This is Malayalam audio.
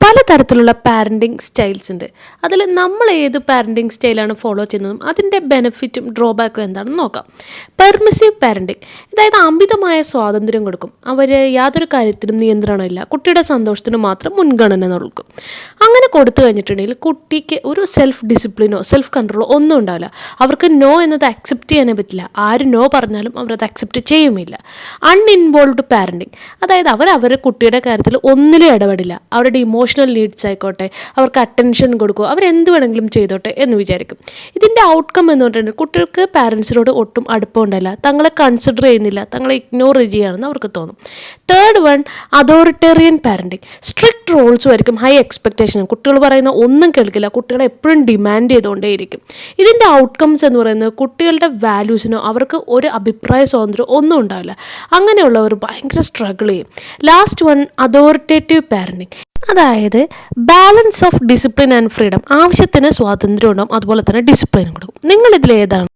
പലതരത്തിലുള്ള പാരൻറ്റിങ് സ്റ്റൈൽസ് ഉണ്ട്. അതിൽ നമ്മൾ ഏത് പാരൻറ്റിങ് സ്റ്റൈലാണ് ഫോളോ ചെയ്യുന്നതും അതിൻ്റെ ബെനിഫിറ്റും ഡ്രോബാക്കും എന്താണെന്ന് നോക്കാം. പെർമിസീവ് പാരൻറ്റിങ്, അതായത് അമിതമായ സ്വാതന്ത്ര്യം കൊടുക്കും. അവർ യാതൊരു കാര്യത്തിനും നിയന്ത്രണമില്ല, കുട്ടിയുടെ സന്തോഷത്തിന് മാത്രം മുൻഗണന നൽകും. അങ്ങനെ കൊടുത്തു കഴിഞ്ഞിട്ടുണ്ടെങ്കിൽ കുട്ടിക്ക് ഒരു സെൽഫ് ഡിസിപ്ലിനോ സെൽഫ് കൺട്രോളോ ഒന്നും ഉണ്ടാവില്ല. അവർക്ക് നോ എന്നത് അക്സെപ്റ്റ് ചെയ്യാനേ പറ്റില്ല. ആര് നോ പറഞ്ഞാലും അവരത് അക്സെപ്റ്റ് ചെയ്യുമില്ല. അൺഇൻവോൾവ്ഡ് പാരൻറ്റിങ്, അതായത് അവർ കുട്ടിയുടെ കാര്യത്തിൽ ഒന്നിലും ഇടപെടില്ല. അവരുടെ ഇമോഷണൽ നീഡ്സ് ആയിക്കോട്ടെ, അവർക്ക് അറ്റൻഷൻ കൊടുക്കുക, അവരെന്ത് വേണമെങ്കിലും ചെയ്തോട്ടെ എന്ന് വിചാരിക്കും. ഇതിൻ്റെ ഔട്ട്കം എന്ന് പറഞ്ഞിട്ടുണ്ടെങ്കിൽ കുട്ടികൾക്ക് പാരൻസിനോട് ഒട്ടും അടുപ്പമുണ്ടല്ല, തങ്ങളെ കൺസിഡർ ചെയ്യുന്നില്ല, തങ്ങളെ ഇഗ്നോർ ചെയ്യുകയാണെന്ന് അവർക്ക് തോന്നും. Third one, authoritarian parenting. Strict റോൾസും ആയിരിക്കും, ഹൈ എക്സ്പെക്റ്റേഷനും. കുട്ടികൾ പറയുന്ന ഒന്നും കേൾക്കില്ല, കുട്ടികളെ എപ്പോഴും ഡിമാൻഡ് ചെയ്തുകൊണ്ടേയിരിക്കും. ഇതിൻ്റെ ഔട്ട്കംസ് എന്ന് പറയുന്നത് കുട്ടികളുടെ വാല്യൂസിനോ അവർക്ക് ഒരു അഭിപ്രായ സ്വാതന്ത്ര്യം ഒന്നും ഉണ്ടാവില്ല. അങ്ങനെയുള്ളവർ ഭയങ്കര സ്ട്രഗിൾ ചെയ്യും. ലാസ്റ്റ് വൺ, അതോറിറ്റേറ്റീവ് പാരൻറ്റിങ്, അതായത് balance of discipline and freedom. ആവശ്യത്തിന് സ്വാതന്ത്ര്യം ഉണ്ടാവും, അതുപോലെ തന്നെ ഡിസിപ്ലിനും കൊടുക്കും. നിങ്ങളിതിൽ ഏതാണ്?